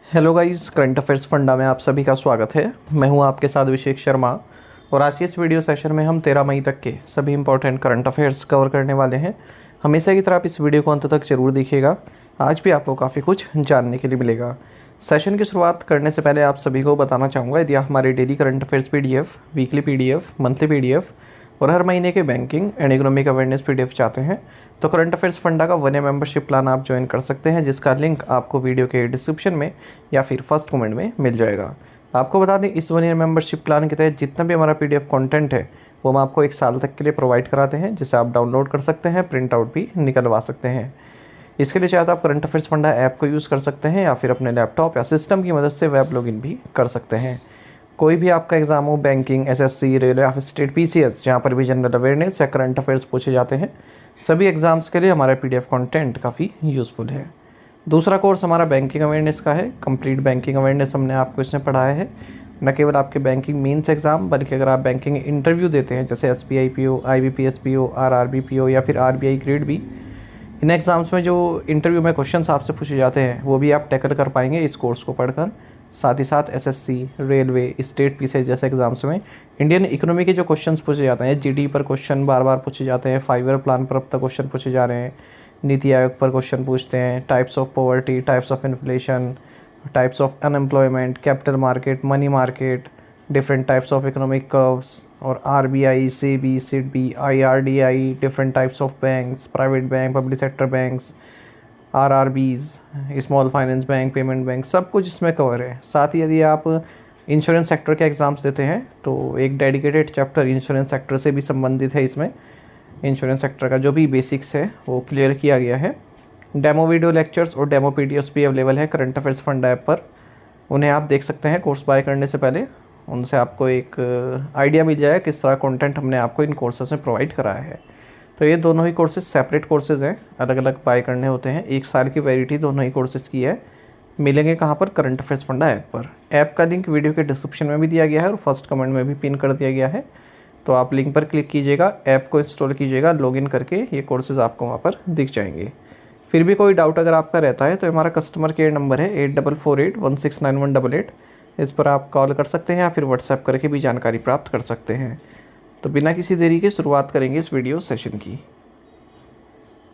Hello guys, current affairs funda में आप सभी का स्वागत है। मैं हूं आपके साथ अभिषेक शर्मा और आज के इस वीडियो सेशन में हम 13 मई तक के सभी इंपॉर्टेंट करंट अफेयर्स कवर करने वाले हैं। हमेशा की तरह आप इस वीडियो को अंत तक जरूर देखिएगा। आज भी आपको काफ़ी कुछ जानने के लिए मिलेगा। सेशन की शुरुआत करने से पहले आप सभी को बताना चाहूँगा, यदि आप हमारे daily current affairs PDF, weekly PDF, monthly PDF और हर महीने के banking and economic awareness PDF चाहते हैं तो करंट अफेयर्स फंडा का 1 ईयर मेंबरशिप प्लान आप ज्वाइन कर सकते हैं, जिसका लिंक आपको वीडियो के डिस्क्रिप्शन में या फिर फर्स्ट कमेंट में मिल जाएगा। आपको बता दें, इस 1 ईयर मेंबरशिप प्लान के तहत जितना भी हमारा PDF कंटेंट है वो हम आपको 1 साल तक के लिए प्रोवाइड कराते हैं, जिसे आप डाउनलोड कर सकते हैं, प्रिंट आउट भी निकलवा सकते हैं। इसके लिए चाहे तो आप करंट अफेयर्स फंडा ऐप को यूज़ कर सकते हैं या फिर अपने लैपटॉप या सिस्टम की मदद से वेब लॉगिन भी कर सकते हैं। कोई भी आपका एग्जाम हो, बैंकिंग, SSC, रेलवे या फिर स्टेट PCS, जहाँ पर भी जनरल अवेयरनेस या करंट अफेयर्स पूछे जाते हैं, सभी एग्ज़ाम्स के लिए हमारा PDF कंटेंट काफ़ी यूज़फुल है। दूसरा कोर्स हमारा बैंकिंग अवेयरनेस का है। कंप्लीट बैंकिंग अवेयरनेस हमने आपको इसमें पढ़ाया है। न केवल आपके बैंकिंग मेंस एग्ज़ाम, बल्कि अगर आप बैंकिंग इंटरव्यू देते हैं जैसे SBI PO, IBPS PO, RRB PO या फिर RBI ग्रेड बी, इन एग्ज़ाम्स में जो इंटरव्यू में क्वेश्चंस आपसे पूछे जाते हैं वो भी आप टैकल कर पाएंगे इस कोर्स को पढ़कर। साथ ही साथ SSC, रेलवे, स्टेट PCS जैसे एग्जाम्स में इंडियन इकोनॉमी के जो क्वेश्चंस पूछे जाते हैं, GDP पर क्वेश्चन बार बार पूछे जाते हैं, 5 ईयर प्लान पर अब तक क्वेश्चन पूछे जा रहे हैं, नीति आयोग पर क्वेश्चन पूछते हैं, types of poverty, types of inflation, types of unemployment, capital market, money market, different types of economic curves और RBI, SEBI, SIDBI, IRDI, different types of banks, private bank, public sector banks, RRBs, small finance bank, payment bank, सब कुछ इसमें cover है। साथ ही यदि आप insurance sector के exams देते हैं तो एक डेडिकेटेड चैप्टर इंश्योरेंस सेक्टर से भी संबंधित है। इसमें इंश्योरेंस सेक्टर का जो भी बेसिक्स है वो क्लियर किया गया है। डेमो वीडियो लेक्चर्स और डेमो PDFs भी अवेलेबल है करंट अफेयर्स फंड ऐप पर। उन्हें आप देख सकते हैं कोर्स बाय करने से पहले। उनसे आपको एक आइडिया मिल जाएगा किस तरह कंटेंट हमने आपको इन कोर्सेज में प्रोवाइड कराया है। तो ये दोनों ही कोर्सेज सेपरेट कोर्सेज हैं, अलग अलग बाय करने होते हैं। 1 साल की वैलिडिटी दोनों ही कोर्सेज की है। मिलेंगे कहाँ पर? करंट अफेयर्स फंडा ऐप पर। ऐप का लिंक वीडियो के डिस्क्रिप्शन में भी दिया गया है और फर्स्ट कमेंट में भी पिन कर दिया गया है। तो आप लिंक पर क्लिक कीजिएगा, ऐप को इंस्टॉल कीजिएगा, लॉगिन करके ये कोर्सेज आपको वहाँ पर दिख जाएंगे। फिर भी कोई डाउट अगर आपका रहता है तो हमारा कस्टमर केयर नंबर है 8448169188। इस पर आप कॉल कर सकते हैं या फिर व्हाट्सएप करके भी जानकारी प्राप्त कर सकते हैं। तो बिना किसी देरी के शुरुआत करेंगे इस वीडियो सेशन की।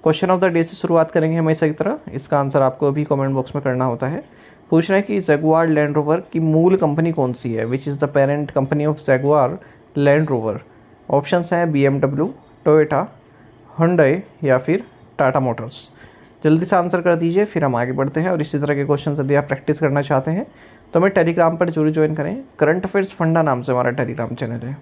क्वेश्चन ऑफ द डे से शुरुआत करेंगे हमेशा की तरह। इसका आंसर आपको अभी कमेंट बॉक्स में करना होता है। पूछ रहा है कि जगुआर लैंड रोवर की मूल कंपनी कौन सी है? Which is the parent company of Jaguar land rover? Options हैं BMW, टोयोटा, हुंडई या फिर टाटा मोटर्स। जल्दी से आंसर कर दीजिए, फिर हम आगे बढ़ते हैं। और इसी तरह के क्वेश्चन यदि आप प्रैक्टिस करना चाहते हैं तो हमें टेलीग्राम पर जरूर ज्वाइन करें। करंट अफेयर्स फंडा नाम से हमारा टेलीग्राम चैनल है।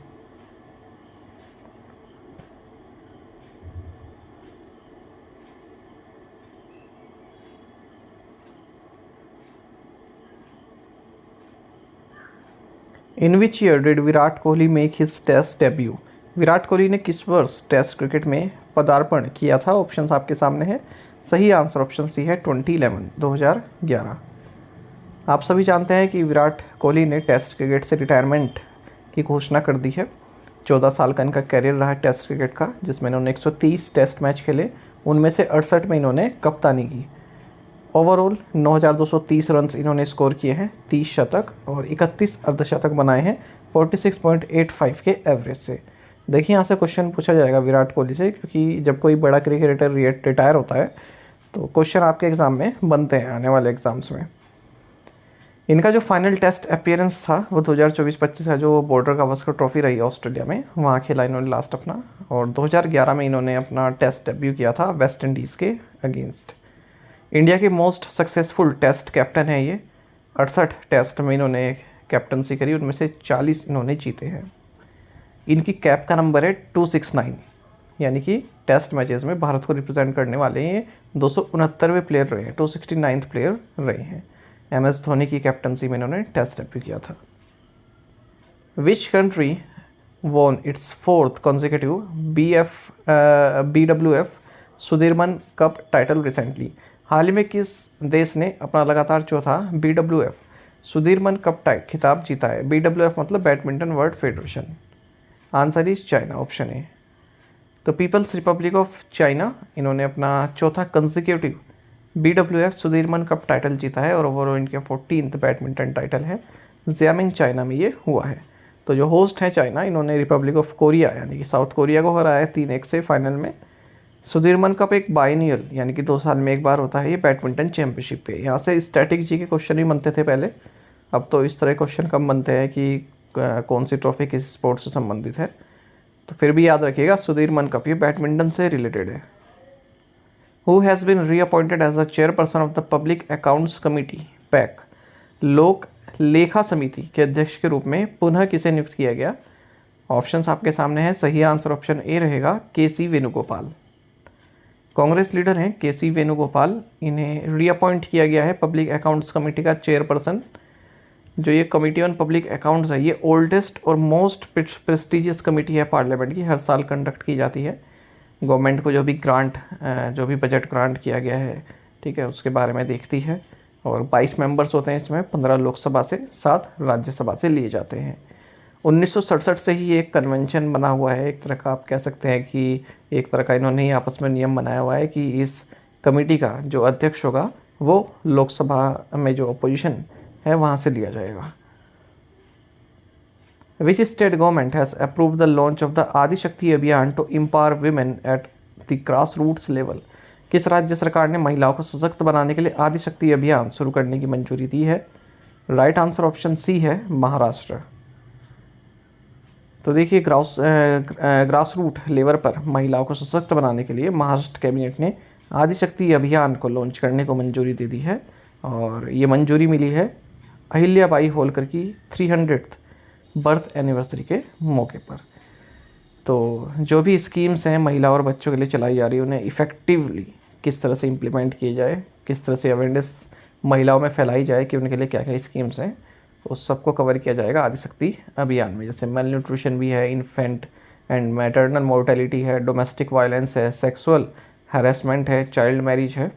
In which year did Virat Kohli make his test debut? Virat Kohli ने किस वर्ष टेस्ट क्रिकेट में पदार्पण किया था? ऑप्शंस आपके सामने है। सही आंसर ऑप्शन सी है 2011। आप सभी जानते हैं कि विराट कोहली ने टेस्ट क्रिकेट से रिटायरमेंट की घोषणा कर दी है। 14 साल का इनका कैरियर रहा है टेस्ट क्रिकेट का, जिसमें इन्होंने 130 टेस्ट मैच खेले, उनमें से 68 में इन्होंने कप्तानी की। ओवरऑल 9,230 रन इन्होंने स्कोर किए हैं, 30 शतक और 31 अर्धशतक बनाए हैं 46.85 के एवरेज से। देखिए यहाँ से क्वेश्चन पूछा जाएगा विराट कोहली से, क्योंकि जब कोई बड़ा क्रिकेटर रिटायर होता है तो क्वेश्चन आपके एग्ज़ाम में बनते हैं आने वाले एग्ज़ाम्स में। इनका जो फाइनल टेस्ट अपीयरेंस था वो 2024-25 का जो बॉर्डर गावस्कर ट्रॉफी रही ऑस्ट्रेलिया में, वहाँ खेला इन्होंने लास्ट अपना। और 2011 में इन्होंने अपना टेस्ट डेब्यू किया था वेस्ट इंडीज़ के अगेंस्ट। इंडिया के मोस्ट सक्सेसफुल टेस्ट कैप्टन है ये। 68 टेस्ट में इन्होंने कैप्टनसी करी, उनमें से 40 इन्होंने जीते हैं। इनकी कैप का नंबर है 269, यानी कि टेस्ट मैचेस में भारत को रिप्रेजेंट करने वाले ये 269वें प्लेयर रहे हैं, 269th प्लेयर रहे हैं। MS धोनी की कैप्टनसी में इन्होंने टेस्ट डेब्यू किया था। Which country won its 4th consecutive BWF Sudirman cup title recently? हाल ही में किस देश ने अपना लगातार चौथा BWF सुदीरमन कप खिताब जीता है? BWF मतलब badminton world federation. Answer is China, option A. तो पीपल्स रिपब्लिक ऑफ चाइना, इन्होंने अपना चौथा consecutive BWF Sudirman cup title जीता है और ओवरऑल इनके 14th बैडमिंटन टाइटल है। जियामिंग चाइना में ये हुआ है। तो जो होस्ट है चाइना, इन्होंने रिपब्लिक ऑफ कोरिया यानी कि साउथ कोरिया को हराया है 3-1 से फाइनल में। सुधीरमन कप एक बाइनियल यानी कि 2 साल में एक बार होता है ये बैडमिंटन चैंपियनशिप पे। यहाँ से स्टैटिक जी के क्वेश्चन भी बनते थे पहले, अब तो इस तरह क्वेश्चन कम बनते हैं कि कौन सी ट्रॉफी किस स्पोर्ट से संबंधित है। तो फिर भी याद रखिएगा सुधीरमन कप ये बैडमिंटन से रिलेटेड है। Who has been reappointed as the chairperson of the public accounts committee PAC, लोक लेखा समिति के अध्यक्ष के रूप में पुनः किसे नियुक्त किया गया? ऑप्शंस आपके सामने हैं। सही आंसर ऑप्शन ए रहेगा KC वेणुगोपाल। कांग्रेस लीडर हैं KC वेणुगोपाल, इन्हें रीअपॉइंट किया गया है पब्लिक अकाउंट्स कमेटी का चेयरपर्सन। जो ये कमेटी ऑन पब्लिक अकाउंट्स है ये ओल्डेस्ट और मोस्ट प्रेस्टिजियस कमेटी है पार्लियामेंट की, हर साल कंडक्ट की जाती है। गवर्नमेंट को जो भी ग्रांट, जो भी बजट ग्रांट किया गया है, ठीक है, उसके बारे में देखती है। और 22 मेंबर्स होते हैं इसमें, 15 लोकसभा से, 7 राज्यसभा से लिए जाते हैं। 1967 से ही एक कन्वेंशन बना हुआ है, एक तरह का आप कह सकते हैं कि एक तरह का इन्होंने ही आपस में नियम बनाया हुआ है कि इस कमेटी का जो अध्यक्ष होगा वो लोकसभा में जो अपोजिशन है वहाँ से लिया जाएगा। Which state government has approved the launch of the Adishakti अभियान to empower women at the grassroots level? किस राज्य सरकार ने महिलाओं को सशक्त बनाने के लिए आदिशक्ति अभियान शुरू करने की मंजूरी दी है? राइट आंसर ऑप्शन सी है, महाराष्ट्र। तो देखिए ग्रास रूट लेवल पर महिलाओं को सशक्त बनाने के लिए महाराष्ट्र कैबिनेट ने आदिशक्ति अभियान को लॉन्च करने को मंजूरी दे दी है। और ये मंजूरी मिली है अहिल्याबाई होलकर की 300th बर्थ एनिवर्सरी के मौके पर। तो जो भी स्कीम्स हैं महिला और बच्चों के लिए चलाई जा रही है उन्हें इफ़ेक्टिवली किस तरह से इम्प्लीमेंट किए जाए, किस तरह से अवेयरनेस महिलाओं में फैलाई जाए कि उनके लिए क्या क्या स्कीम्स हैं, उस सबको कवर किया जाएगा आदिशक्ति अभियान में। जैसे मेल न्यूट्रिशन भी है, इन्फेंट एंड मैटरनल मोर्टेलिटी है, डोमेस्टिक वायलेंस है, सेक्सुअल हैरेसमेंट है, चाइल्ड मैरिज है,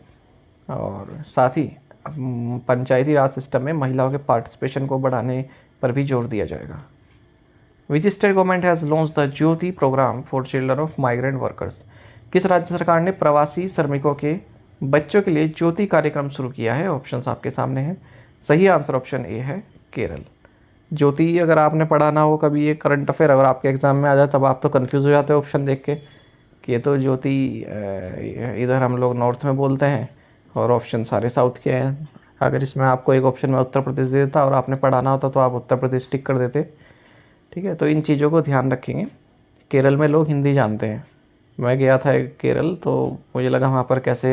और साथ ही पंचायती राज सिस्टम में महिलाओं के पार्टिसिपेशन को बढ़ाने पर भी जोर दिया जाएगा। Which state government has launch the Jyoti program for children of migrant workers? किस राज्य सरकार ने प्रवासी श्रमिकों के बच्चों के लिए ज्योति कार्यक्रम शुरू किया है? ऑप्शंस आपके सामने हैं। सही आंसर ऑप्शन ए है, केरल। ज्योति अगर आपने पढ़ा ना हो कभी, ये करंट अफेयर अगर आपके एग्जाम में आ जाए तब आप तो कन्फ्यूज़ हो जाते हो ऑप्शन देख के कि ये तो ज्योति इधर हम लोग नॉर्थ में बोलते हैं और ऑप्शन सारे साउथ के हैं। अगर इसमें आपको एक ऑप्शन में उत्तर प्रदेश दे देता और आपने पढ़ाना होता तो आप उत्तर प्रदेश टिक कर देते, ठीक है। तो इन चीज़ों को ध्यान रखेंगे। केरल में लोग हिंदी जानते हैं। मैं गया था केरल तो मुझे लगा वहाँ पर कैसे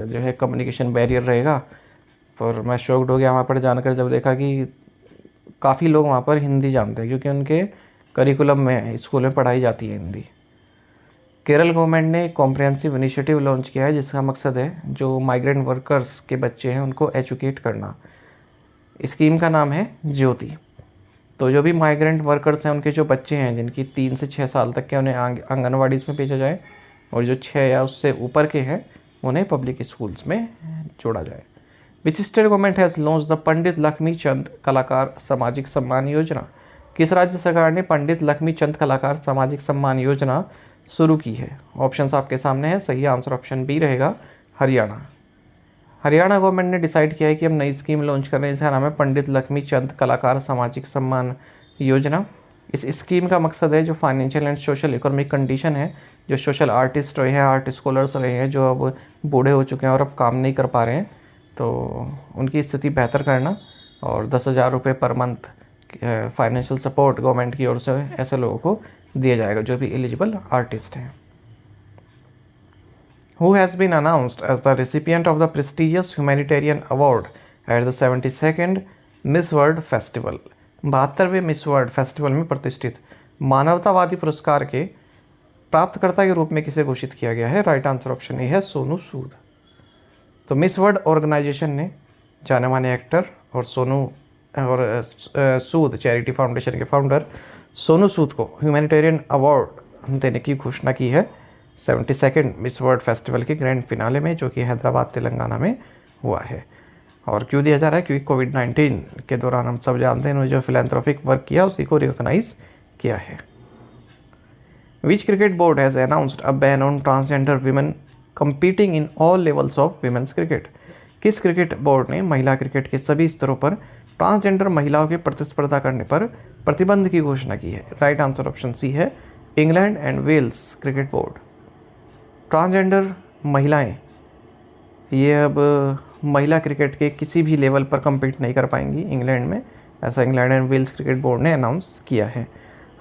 जो है कम्युनिकेशन बैरियर रहेगा, पर मैं शॉक्ड हो गया वहाँ पर जानकर जब देखा कि काफ़ी लोग वहाँ पर हिंदी जानते हैं क्योंकि उनके करिकुलम में स्कूल में पढ़ाई जाती है हिंदी। केरल गवर्नमेंट ने कॉम्प्रिहेंसिव इनिशिएटिव लॉन्च किया है जिसका मकसद है जो माइग्रेंट वर्कर्स के बच्चे हैं उनको एजुकेट करना। स्कीम का नाम है ज्योति। तो जो भी माइग्रेंट वर्कर्स हैं उनके जो बच्चे हैं जिनकी 3 से 6 साल तक के, उन्हें आंगनवाड़ी में भेजा जाए, और जो 6 या उससे ऊपर के हैं उन्हें पब्लिक स्कूल्स में जोड़ा जाए। Which state government has launch the Pandit Lakshmichand Kalakar Samajik Samman Yojana? किस राज्य सरकार ने पंडित लक्ष्मीचंद कलाकार सामाजिक सम्मान योजना शुरू की है? ऑप्शंस आपके सामने हैं। सही आंसर ऑप्शन बी रहेगा, हरियाणा। हरियाणा गवर्नमेंट ने डिसाइड किया है कि हम नई स्कीम लॉन्च कर रहे हैं, इसका नाम है पंडित लक्ष्मीचंद कलाकार सामाजिक सम्मान योजना। इस स्कीम का मकसद है जो financial and social economic condition है, जो सोशल आर्टिस्ट रहे हैं, आर्ट स्कॉलर्स रहे हैं, जो अब बूढ़े हो चुके हैं और अब काम नहीं कर पा रहे हैं, तो उनकी स्थिति बेहतर करना, और 10,000 रुपये per month financial support government की ओर से ऐसे लोगों को दिया जाएगा जो भी एलिजिबल आर्टिस्ट हैं। Who has been announced as the recipient of the prestigious humanitarian award at the 72nd Miss World Festival? 72वें मिस वर्ल्ड फेस्टिवल में प्रतिष्ठित मानवतावादी पुरस्कार के प्राप्तकर्ता के रूप में किसे घोषित किया गया है? राइट आंसर ऑप्शन ए है, सोनू सूद। तो मिस वर्ल्ड ऑर्गेनाइजेशन ने जाने माने एक्टर और सूद चैरिटी फाउंडेशन के फाउंडर सोनू सूद को ह्यूमैनिटेरियन अवार्ड देने की घोषणा की है 72nd मिस वर्ल्ड फेस्टिवल के ग्रैंड फिनाले में, जो कि हैदराबाद तेलंगाना में हुआ है। और क्यों दिया जा रहा है? क्योंकि कोविड-19 के दौरान हम सब जानते हैं उन्होंने जो फिलैंथ्रोपिक वर्क किया उसी को रिकॉग्नाइज किया है। Which cricket board has announced a ban on transgender women competing in all levels of women's cricket? किस क्रिकेट बोर्ड ने महिला क्रिकेट के सभी स्तरों पर ट्रांसजेंडर महिलाओं की प्रतिस्पर्धा करने पर प्रतिबंध की घोषणा की है? राइट आंसर ऑप्शन सी है England and Wales cricket board. Transgender महिलाएं ये अब महिला क्रिकेट के किसी भी लेवल पर कम्पीट नहीं कर पाएंगी इंग्लैंड में, ऐसा England and Wales cricket board ने अनाउंस किया है।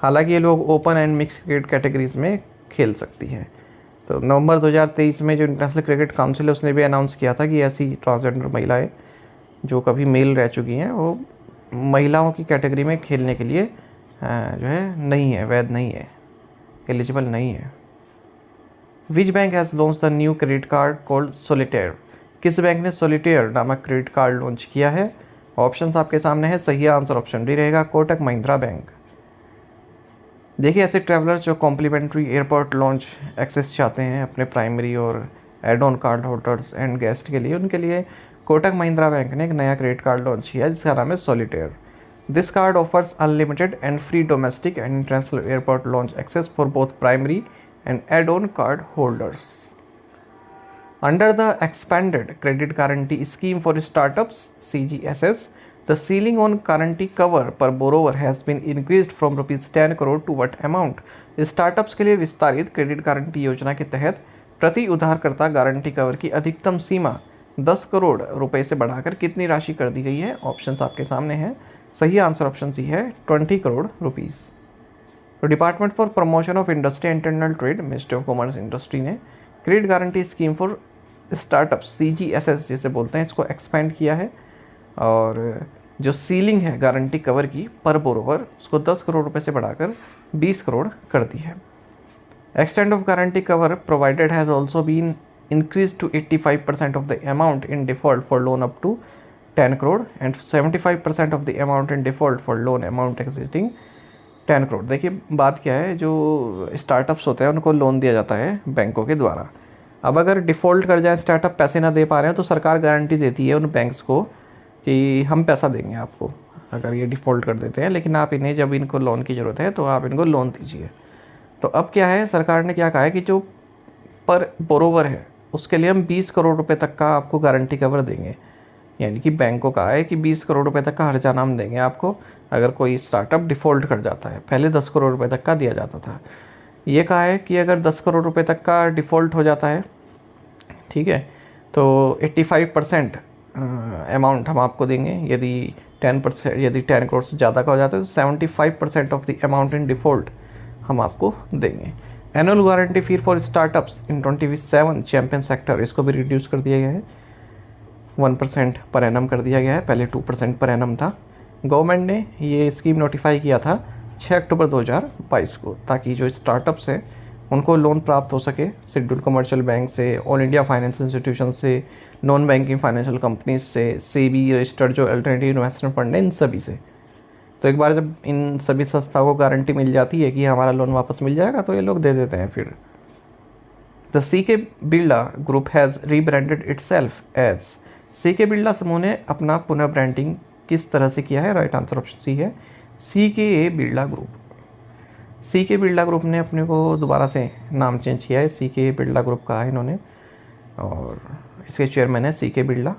हालांकि ये लोग open and mix cricket categories में खेल सकती हैं। तो नवंबर 2023 में जो इंटरनेशनल क्रिकेट काउंसिल है उसने भी अनाउंस किया था कि ऐसी ट्रांसजेंडर महिलाएं जो कभी मेल रह चुकी हैं वो महिलाओं की कैटेगरी में खेलने के लिए जो है नहीं है, वैध नहीं है, एलिजिबल नहीं है। Which bank has launch the new credit card called solitaire? किस बैंक ने सोलिटेयर नामक क्रेडिट कार्ड लॉन्च किया है? ऑप्शंस आपके सामने है, सही आंसर ऑप्शन डी रहेगा कोटक महिंद्रा बैंक। देखिए ऐसे ट्रैवलर्स जो कॉम्प्लीमेंट्री एयरपोर्ट लॉन्च एक्सेस चाहते हैं अपने प्राइमरी और add on card holders and guest के लिए, उनके लिए कोटक महिंद्रा बैंक ने एक नया क्रेडिट कार्ड लॉन्च किया जिसका नाम है solitaire. This card offers unlimited and free domestic and international airport lounge access for both primary and add on card holders. Under the expanded credit guarantee scheme for startups (CGSS), the ceiling on guarantee cover per borrower has been increased from rupees 10 crore to what amount? Startups के लिए विस्तारित credit guarantee योजना के तहत प्रति उधारकर्ता guarantee cover की अधिकतम सीमा 10 करोड़ रुपए से बढ़ाकर कितनी राशि कर दी गई है? ऑप्शंस आपके सामने हैं, सही आंसर ऑप्शन सी है 20 करोड़ रुपीज़। तो department for promotion of industry and internal trade, ministry of commerce industry ने credit guarantee scheme for startups CGSS जिसे बोलते हैं इसको एक्सपेंड किया है और जो सीलिंग है गारंटी कवर की पर बोरोवर उसको 10 करोड़ रुपए से बढ़ाकर 20 करोड़ कर दी है। Extend of guarantee cover provided has also been increase to 85% of the amount in default for loan up to 10 crore and 75% of the amount in default for loan amount existing 10 crore. देखिए बात क्या है, जो स्टार्टअप्स होते हैं उनको लोन दिया जाता है बैंकों के द्वारा। अब अगर डिफ़ॉल्ट कर जाए स्टार्टअप, पैसे ना दे पा रहे हैं, तो सरकार गारंटी देती है उन बैंक्स को कि हम पैसा देंगे आपको अगर ये डिफ़ॉल्ट कर देते हैं, लेकिन आप इन्हें जब इनको लोन की ज़रूरत है तो आप इनको लोन दीजिए। तो अब क्या है, सरकार ने क्या कहा है कि जो पर बोरोवर है उसके लिए हम 20 करोड़ रुपए तक का आपको गारंटी कवर देंगे। यानी कि बैंक को कहा है कि 20 करोड़ रुपए तक का हर्जाना हम देंगे आपको अगर कोई स्टार्टअप डिफ़ॉल्ट कर जाता है। पहले 10 करोड़ रुपए तक का दिया जाता था। ये कहा है कि अगर 10 करोड़ रुपए तक का डिफ़ॉल्ट हो जाता है, ठीक है, तो 85% अमाउंट हम आपको देंगे। यदि 10 करोड़ से ज़्यादा का हो जाता है तो 75% of the amount in default हम आपको देंगे। Annual guarantee fee for startups in 27 champion sector, इसको भी रिड्यूस कर दिया गया है, 1% पर एनम कर दिया गया है, पहले 2% पर एनम था। गवर्नमेंट ने ये स्कीम नोटिफाई किया था 6 अक्टूबर 2022 को, ताकि जो स्टार्टअप्स हैं उनको लोन प्राप्त हो सके शेड्यूल्ड कमर्शियल बैंक से, ऑल इंडिया फाइनेंस इंस्टीट्यूशन से, नॉन बैंकिंग फाइनेंशियल कंपनीज से, सेबी रजिस्टर्ड जो अल्टरनेटिव इन्वेस्टमेंट फंड है, इन सभी से। तो एक बार जब इन सभी संस्थाओं को गारंटी मिल जाती है कि हमारा लोन वापस मिल जाएगा तो ये लोग दे देते हैं फिर। The CK Birla group has rebranded itself as, CK Birla समूह ने अपना पुनः ब्रांडिंग किस तरह से किया है? राइट आंसर ऑप्शन सी है CK Birla group. CK Birla group ने अपने को दोबारा से नाम चेंज किया है, सीके बिरला ग्रुप कहा है इन्होंने, और इसके चेयरमैन है CK Birla.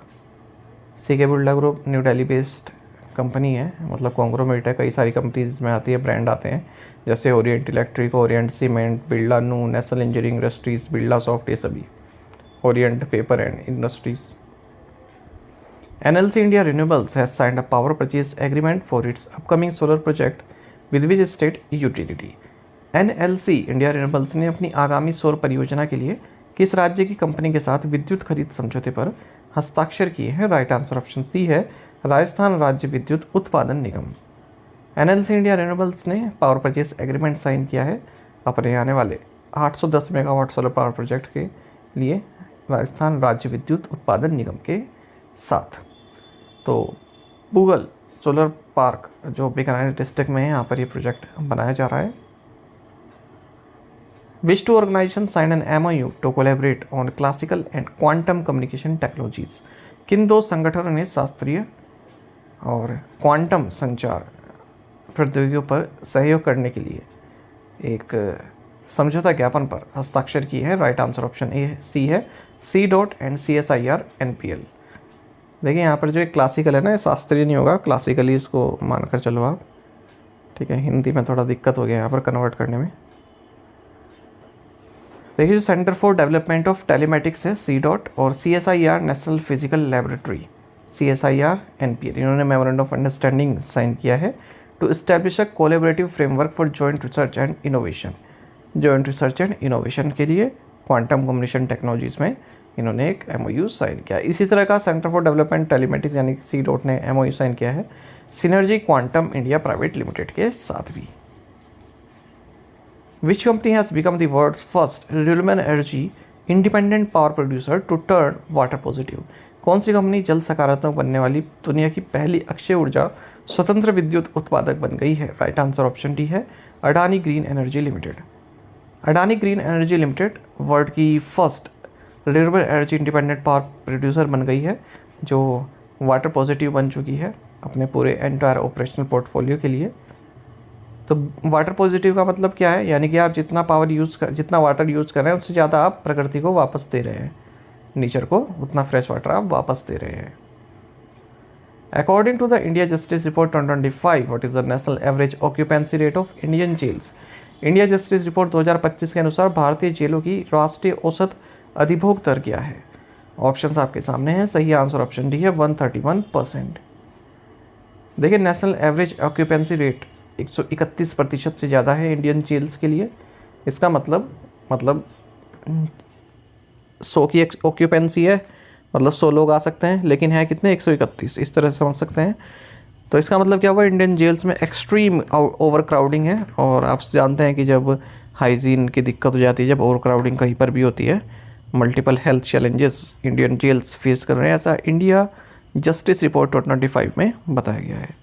CK Birla group new Delhi based company है, मतलब कॉन्ग्लोमेरेट है, कई सारी कंपनीज में आती है, ब्रांड आते हैं जैसे Orient Electric, Orient Cement, Birla Nu, national engineering industries, Birlasoft, ये सभी, Orient paper and industries. NLC India Renewables has signed a power purchase agreement for its upcoming solar project with which state utility? NLC India Renewables ने अपनी आगामी सौर परियोजना के लिए किस राज्य की कंपनी के साथ विद्युत खरीद समझौते पर हस्ताक्षर किए हैं? राइट आंसर ऑप्शन सी है राजस्थान राज्य विद्युत उत्पादन निगम। NLC India Renewables ने पावर परचेज एग्रीमेंट साइन किया है अपने आने वाले 810 मेगावाट सोलर पावर प्रोजेक्ट के लिए राजस्थान राज्य विद्युत उत्पादन निगम के साथ। तो गूगल सोलर पार्क जो बीकानेर डिस्ट्रिक्ट में है, यहाँ पर ये प्रोजेक्ट बनाया जा रहा है। Which two organization sign an MOU to collaborate on classical and quantum communication technologies? किन दो संगठनों ने शास्त्रीय और क्वांटम संचार प्रौद्योगिकियों पर सहयोग करने के लिए एक समझौता ज्ञापन पर हस्ताक्षर किए हैं? राइट आंसर ऑप्शन ए सी है, C DOT and CSIR NPL। देखिए यहाँ पर जो एक क्लासिकल है ना, ये शास्त्रीय नहीं होगा, क्लासिकली इसको मानकर चलो आप, ठीक है। हिंदी में थोड़ा दिक्कत हो गया यहाँ पर कन्वर्ट करने में। देखिए जो centre for development of telematics है सी डॉट, और CSIR national physical laboratory CSIR NPL, इन्होंने मेमोरेंडम ऑफ अंडरस्टैंडिंग साइन किया है to establish a collaborative framework for joint research and innovation. Joint research and innovation के लिए quantum communication technologies में इन्होंने एक MOU साइन किया। इसी तरह का सेंटर फॉर डेवलपमेंट टेलीमेटिक्स यानी सी डॉट ने MOU साइन किया है synergy quantum India private limited के साथ भी। Which company has become the world's first renewable energy independent power producer to turn water positive? कौन सी कंपनी जल सकारात्मक बनने वाली दुनिया की पहली अक्षय ऊर्जा स्वतंत्र विद्युत उत्पादक बन गई है? राइट आंसर ऑप्शन डी है, Adani green energy limited. Adani green energy limited world की first renewable energy independent power producer बन गई है, जो वाटर पॉजिटिव बन चुकी है अपने पूरे एंटायर ऑपरेशनल पोर्टफोलियो के लिए। तो वाटर पॉजिटिव का मतलब क्या है? यानी कि आप जितना वाटर यूज़ कर रहे हैं उससे ज़्यादा आप प्रकृति को वापस दे रहे हैं, नेचर को उतना फ्रेश वाटर आप वापस दे रहे हैं। According to the India justice report 2025, what is the national average occupancy rate of Indian jails? India justice report 2025 के अनुसार भारतीय जेलों की राष्ट्रीय औसत अधिभोग दर क्या है? ऑप्शंस आपके सामने हैं। सही आंसर ऑप्शन डी है 131%। देखिए नेशनल एवरेज ऑक्यूपेंसी रेट 131% से ज़्यादा है इंडियन जेल्स के लिए। इसका मतलब 100 की ऑक्यूपेंसी है, मतलब 100 लोग आ सकते हैं, लेकिन है कितने? 131, इस तरह से समझ सकते हैं। तो इसका मतलब क्या हुआ? इंडियन जेल्स में एक्सट्रीम ओवर क्राउडिंग है, और आप जानते हैं कि जब हाइजीन की दिक्कत हो जाती है, जब ओवर क्राउडिंग कहीं पर भी होती है, multiple health challenges Indian jails face कर रहे हैं, ऐसा इंडिया जस्टिस रिपोर्ट 2025 में बताया गया है।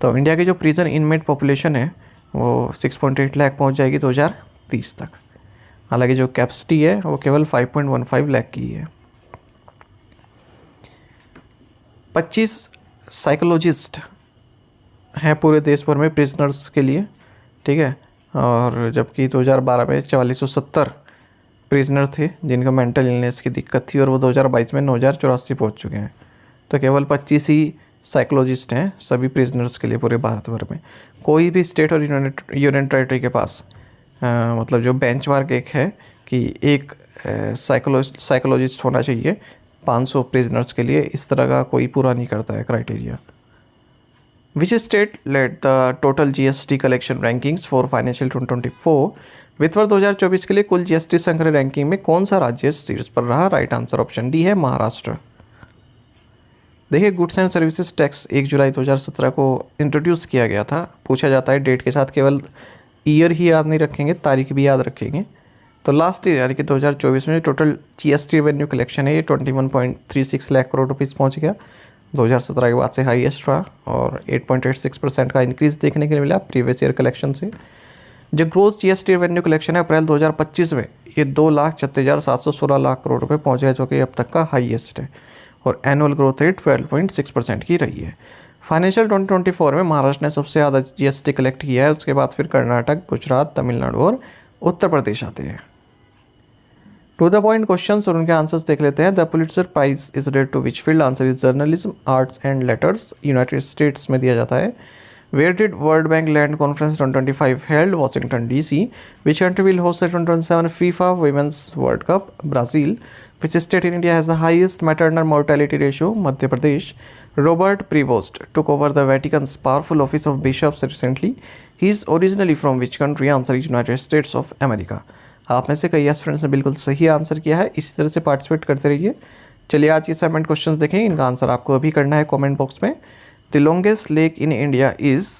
तो इंडिया की जो प्रिजन इनमेट पॉपुलेशन है वो 6.8 लाख पहुंच जाएगी 2030 तक। हालांकि जो कैपेसिटी है वो केवल 5.15 लाख की है। 25 साइकोलॉजिस्ट हैं पूरे देश भर में प्रिजनर्स के लिए, ठीक है। और जबकि 2012 में 4470 प्रिजनर थे जिनका मेंटल इलनेस की दिक्कत थी, और वो 2022 में 9084 पहुँच चुके हैं। तो केवल 25 ही साइकोलॉजिस्ट हैं सभी प्रिजनर्स के लिए पूरे भारत भर में। कोई भी स्टेट और यूनियन टेरिटरी के पास मतलब जो बेंचमार्क एक है कि एक साइकोलॉजिस्ट होना चाहिए 500 प्रिजनर्स के लिए, इस तरह का कोई पूरा नहीं करता है criteria. Which state lead the total GST collection rankings for financial 2024? वित्त वर्ष 2024 के लिए कुल GST संग्रह रैंकिंग में कौन सा राज्य शीर्ष पर रहा? राइट आंसर ऑप्शन डी है, महाराष्ट्र। देखिए गुड्स एंड सर्विसेज टैक्स 1 जुलाई 2017 को इंट्रोड्यूस किया गया था। पूछा जाता है डेट के साथ, केवल ईयर ही याद नहीं रखेंगे, तारीख भी याद रखेंगे। तो लास्ट ईयर यानी कि 2024 में टोटल GST रेवेन्यू कलेक्शन है ये 21.36 लाख करोड़ रुपीज़ पहुंच गया। 2017 के बाद से हाईएस्ट रहा, और 8.86% का इंक्रीज़ देखने के लिए मिला प्रीवियस ईयर कलेक्शन से। जो ग्रोस GST रेवेन्यू कलेक्शन है अप्रैल 2025 में ये 2,36,716 लाख करोड़ रुपये पहुँच गया, जो कि अब तक का हाईएस्ट है, और एनुअल ग्रोथ रेट 12.6% की रही है। फाइनेंशियल 2024 में महाराष्ट्र ने सबसे ज़्यादा GST कलेक्ट किया है, उसके बाद फिर कर्नाटक, गुजरात, तमिलनाडु और उत्तर प्रदेश आते हैं। टू द पॉइंट क्वेश्चंस और उनके आंसर्स देख लेते हैं। The Pulitzer prize is red to which field? Answer is journalism, arts and letters, United States में दिया जाता है। Where did world bank land conference 2025 held? वॉशिंगटन DC। Which country will host 2027 FIFA women's world cup? Brazil. Which state in India has the highest maternal mortality ratio? Madhya Pradesh. Robert Prevost took over the Vatican's powerful office of bishops recently. He is originally from which country? Answer is United States of America. आप में से कई aspirants ने बिल्कुल सही answer किया है, इसी तरह से पार्टिसिपेट करते रहिए। चलिए आज के असाइनमेंट क्वेश्चंस देखें, इनका आंसर आपको अभी करना है कमेंट बॉक्स में। The longest lake in India is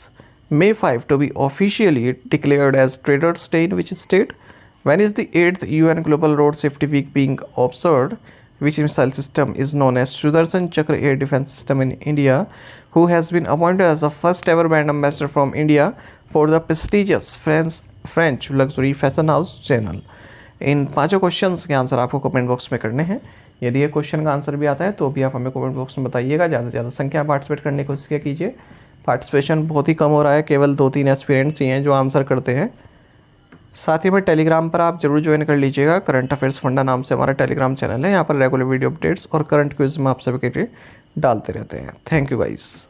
May 5 to be officially declared as Trader's Day in which state? When is the 8th UN Global Road Safety Week being observed? Which missile system is known as Sudarshan Chakra Air Defense System in India? Who has been appointed as the first ever brand ambassador from India for the prestigious French luxury fashion house Chanel? इन पांचों questions के answer आपको comment box में करने हैं। यदि ये question का answer भी आता है तो भी आप हमें कमेंट बॉक्स में बताइएगा। ज़्यादा से ज़्यादा संख्या पार्टिसिपेट करने की कोशिश कीजिए। पार्टिसिपेशन बहुत ही कम हो रहा है, केवल 2-3 एस्पिरेंट्स ही हैं जो आंसर करते हैं। साथ ही में टेलीग्राम पर आप जरूर ज्वाइन कर लीजिएगा। करंट अफेयर्स फंडा नाम से हमारा टेलीग्राम चैनल है, यहाँ पर रेगुलर वीडियो अपडेट्स और करंट क्विज में आप सभी के लिए डालते रहते हैं। Thank you guys.